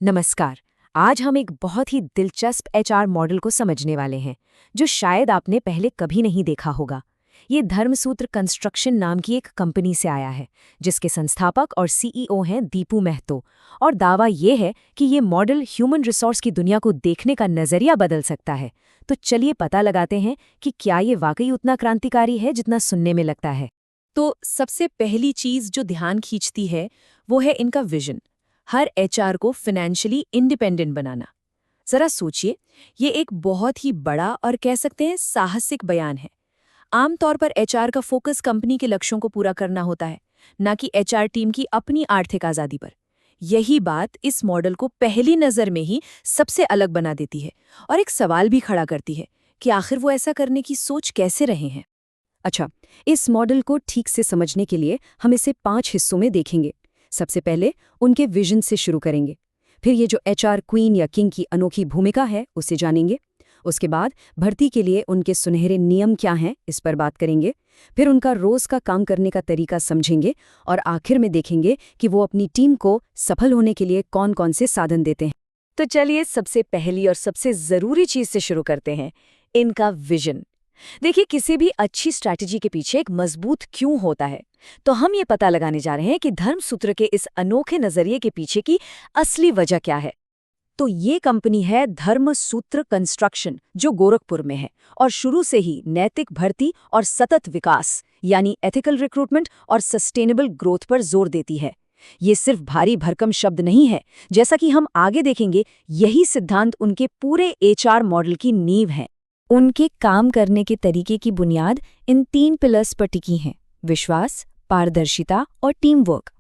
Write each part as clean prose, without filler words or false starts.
नमस्कार। आज हम एक बहुत ही दिलचस्प एचआर मॉडल को समझने वाले हैं जो शायद आपने पहले कभी नहीं देखा होगा। ये धर्मसूत्र कंस्ट्रक्शन नाम की एक कंपनी से आया है जिसके संस्थापक और सीईओ हैं दीपू महतो। और दावा ये है कि ये मॉडल ह्यूमन रिसोर्स की दुनिया को देखने का नजरिया बदल सकता है। तो चलिए पता लगाते हैं कि क्या ये वाकई उतना क्रांतिकारी है जितना सुनने में लगता है। तो सबसे पहली चीज जो ध्यान खींचती है वो है इनका विजन। हर एचआर को फाइनेंशियली इंडिपेंडेंट बनाना। जरा सोचिए, ये एक बहुत ही बड़ा और कह सकते हैं साहसिक बयान है। आमतौर पर एचआर का फोकस कंपनी के लक्ष्यों को पूरा करना होता है, न कि एचआर टीम की अपनी आर्थिक आज़ादी पर। यही बात इस मॉडल को पहली नज़र में ही सबसे अलग बना देती है और एक सवाल भी खड़ा करती है कि आखिर वो ऐसा करने की सोच कैसे रहे हैं। अच्छा, इस मॉडल को ठीक से समझने के लिए हम इसे 5 हिस्सों में देखेंगे। सबसे पहले उनके विजन से शुरू करेंगे, फिर ये जो एचआर क्वीन या किंग की अनोखी भूमिका है उसे जानेंगे। उसके बाद भर्ती के लिए उनके सुनहरे नियम क्या हैं इस पर बात करेंगे। फिर उनका रोज का काम करने का तरीका समझेंगे और आखिर में देखेंगे कि वो अपनी टीम को सफल होने के लिए कौन कौन से साधन देते हैं। तो चलिए सबसे पहली और सबसे जरूरी चीज से शुरू करते हैं, इनका विजन। देखिए, किसी भी अच्छी स्ट्रैटेजी के पीछे एक मजबूत क्यों होता है, तो हम ये पता लगाने जा रहे हैं कि धर्मसूत्र के इस अनोखे नजरिए के पीछे की असली वजह क्या है। तो ये कंपनी है धर्मसूत्र कंस्ट्रक्शन, जो गोरखपुर में है और शुरू से ही नैतिक भर्ती और सतत विकास यानी एथिकल रिक्रूटमेंट और सस्टेनेबल ग्रोथ पर जोर देती है। ये सिर्फ भारी भरकम शब्द नहीं है, जैसा कि हम आगे देखेंगे, यही सिद्धांत उनके पूरे एचआर मॉडल की नींव है। उनके काम करने के तरीके की बुनियाद इन 3 पिलर्स पर टिकी हैं: विश्वास, पारदर्शिता और टीम वर्क।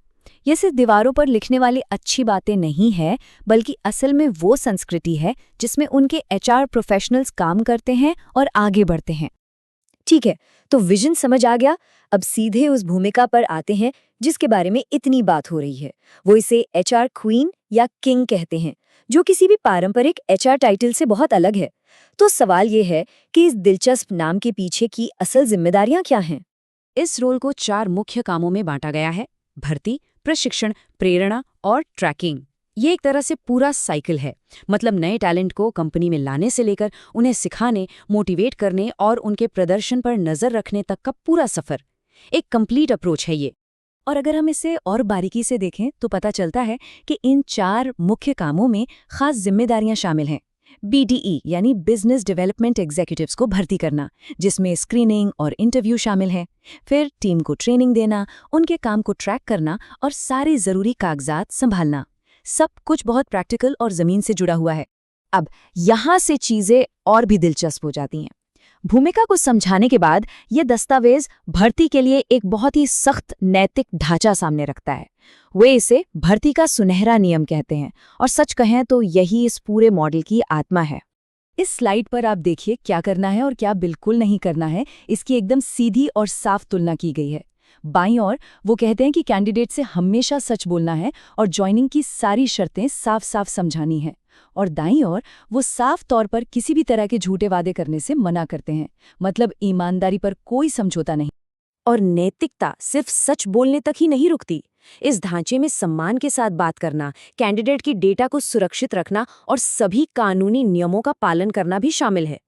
ये सिर्फ दीवारों पर लिखने वाली अच्छी बातें नहीं है, बल्कि असल में वो संस्कृति है जिसमें उनके एचआर प्रोफेशनल्स काम करते हैं और आगे बढ़ते हैं। ठीक है, तो विजन समझ आ गया। अब सीधे उस भूमिका पर आते हैं जिसके बारे में इतनी बात हो रही है। वो इसे एचआर क्वीन या किंग कहते हैं, जो किसी भी पारंपरिक एचआर टाइटल से बहुत अलग है। तो सवाल ये है कि इस दिलचस्प नाम के पीछे की असल जिम्मेदारियां क्या हैं? इस रोल को 4 मुख्य कामों में बांटा गया है: भर्ती, प्रशिक्षण, प्रेरणा और ट्रैकिंग। ये एक तरह से पूरा साइकिल है, मतलब नए टैलेंट को कंपनी में लाने से लेकर उन्हें सिखाने, मोटिवेट करने और उनके प्रदर्शन पर नजर रखने तक का पूरा सफर। एक कंप्लीट अप्रोच है ये। और अगर हम इसे और बारीकी से देखें तो पता चलता है कि इन 4 मुख्य कामों में खास जिम्मेदारियां शामिल हैं। BDE यानी बिजनेस डेवलपमेंट एग्जीक्यूटिव्स को भर्ती करना, जिसमें स्क्रीनिंग और इंटरव्यू शामिल है। फिर टीम को ट्रेनिंग देना, उनके काम को ट्रैक करना और सारे जरूरी कागजात संभालना। सब कुछ बहुत प्रैक्टिकल और जमीन से जुड़ा हुआ है। अब यहाँ से चीजें और भी दिलचस्प हो जाती हैं। भूमिका को समझाने के बाद ये दस्तावेज भर्ती के लिए एक बहुत ही सख्त नैतिक ढांचा सामने रखता है। वे इसे भर्ती का सुनहरा नियम कहते हैं और सच कहें तो यही इस पूरे मॉडल की आत्मा है। इस स्लाइड पर आप देखिए क्या करना है और क्या बिल्कुल नहीं करना है, इसकी एकदम सीधी और साफ तुलना की गई है। बाईं ओर वो कहते हैं कि कैंडिडेट से हमेशा सच बोलना है और ज्वाइनिंग की सारी शर्तें साफ साफ समझानी है। और दाईं ओर वो साफ तौर पर किसी भी तरह के झूठे वादे करने से मना करते हैं, मतलब ईमानदारी पर कोई समझौता नहीं। और नैतिकता सिर्फ सच बोलने तक ही नहीं रुकती। इस ढांचे में सम्मान के साथ बात करना, कैंडिडेट की डेटा को सुरक्षित रखना और सभी कानूनी नियमों का पालन करना भी शामिल है।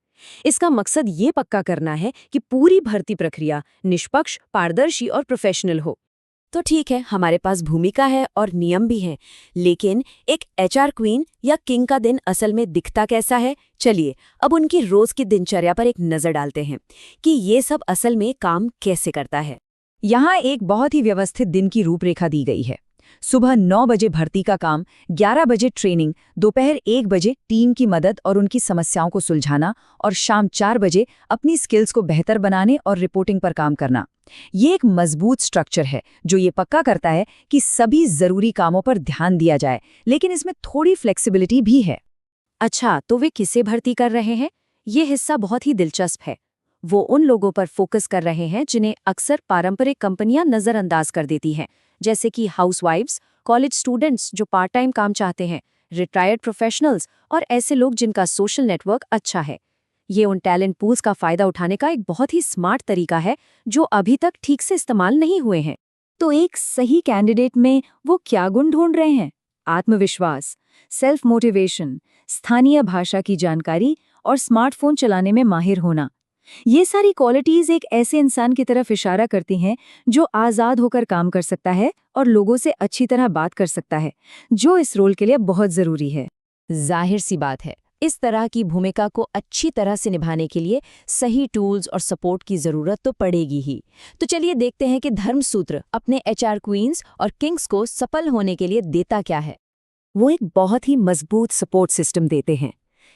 इसका मकसद ये पक्का करना है कि पूरी भर्ती प्रक्रिया निष्पक्ष, पारदर्शी और प्रोफेशनल हो। तो ठीक है, हमारे पास भूमिका है और नियम भी हैं, लेकिन एक एचआर क्वीन या किंग का दिन असल में दिखता कैसा है? चलिए अब उनकी रोज की दिनचर्या पर एक नजर डालते हैं कि ये सब असल में काम कैसे करता है। यहाँ एक बहुत ही व्यवस्थित दिन की रूपरेखा दी गई है। सुबह 9 बजे भर्ती का काम, 11 बजे ट्रेनिंग, दोपहर 1 बजे टीम की मदद और उनकी समस्याओं को सुलझाना और शाम 4 बजे अपनी स्किल्स को बेहतर बनाने और रिपोर्टिंग पर काम करना। ये एक मजबूत स्ट्रक्चर है जो ये पक्का करता है कि सभी जरूरी कामों पर ध्यान दिया जाए, लेकिन इसमें थोड़ी फ्लेक्सिबिलिटी भी है। अच्छा, तो वे किसे भर्ती कर रहे हैं? ये हिस्सा बहुत ही दिलचस्प है। वो उन लोगों पर फोकस कर रहे हैं जिन्हें अक्सर पारंपरिक कंपनियां नजरअंदाज कर देती हैं, जैसे कि हाउसवाइफ्स, कॉलेज स्टूडेंट्स जो पार्ट टाइम काम चाहते हैं, रिटायर्ड प्रोफेशनल्स और ऐसे लोग जिनका सोशल नेटवर्क अच्छा है। ये उन टैलेंट पूल्स का फायदा उठाने का एक बहुत ही स्मार्ट तरीका है जो अभी तक ठीक से इस्तेमाल नहीं हुए हैं। तो एक सही कैंडिडेट में वो क्या गुण ढूंढ रहे हैं? आत्मविश्वास, सेल्फ मोटिवेशन, स्थानीय भाषा की जानकारी और स्मार्टफोन चलाने में माहिर होना। ये सारी क्वालिटीज एक ऐसे इंसान की तरफ इशारा करती हैं जो आज़ाद होकर काम कर सकता है और लोगों से अच्छी तरह बात कर सकता है, जो इस रोल के लिए बहुत ज़रूरी है। जाहिर सी बात है, इस तरह की भूमिका को अच्छी तरह से निभाने के लिए सही टूल्स और सपोर्ट की ज़रूरत तो पड़ेगी ही। तो चलिए देखते हैं कि धर्मसूत्र अपने एचआर क्वींस और किंग्स को सफल होने के लिए देता क्या है। वो एक बहुत ही मजबूत सपोर्ट सिस्टम देते हैं।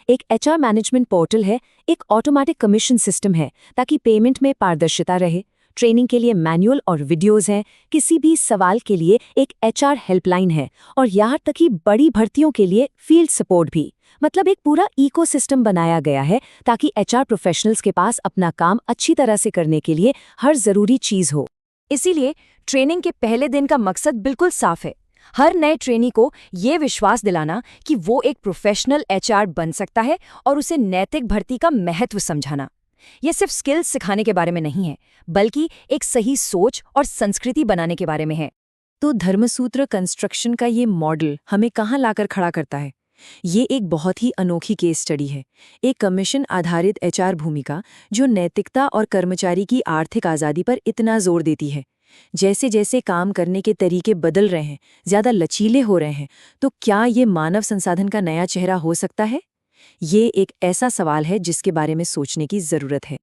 एक एचआर मैनेजमेंट पोर्टल है, एक ऑटोमेटिक कमीशन सिस्टम है ताकि पेमेंट में पारदर्शिता रहे, ट्रेनिंग के लिए मैनुअल और वीडियोस हैं, किसी भी सवाल के लिए एक एचआर हेल्पलाइन है और यहाँ तक कि बड़ी भर्तियों के लिए फील्ड सपोर्ट भी। मतलब एक पूरा इकोसिस्टम बनाया गया है ताकि एचआर प्रोफेशनल्स के पास अपना काम अच्छी तरह से करने के लिए हर जरूरी चीज हो। इसीलिए ट्रेनिंग के पहले दिन का मकसद बिल्कुल साफ है, हर नए ट्रेनी को ये विश्वास दिलाना कि वो एक प्रोफेशनल एचआर बन सकता है और उसे नैतिक भर्ती का महत्व समझाना। ये सिर्फ स्किल्स सिखाने के बारे में नहीं है, बल्कि एक सही सोच और संस्कृति बनाने के बारे में है। तो धर्मसूत्र कंस्ट्रक्शन का ये मॉडल हमें कहाँ लाकर खड़ा करता है? ये एक बहुत ही अनोखी केस स्टडी है, एक कमीशन आधारित एचआर भूमिका जो नैतिकता और कर्मचारी की आर्थिक आज़ादी पर इतना जोर देती है। जैसे जैसे काम करने के तरीके बदल रहे हैं, ज़्यादा लचीले हो रहे हैं, तो क्या ये मानव संसाधन का नया चेहरा हो सकता है? ये एक ऐसा सवाल है जिसके बारे में सोचने की ज़रूरत है।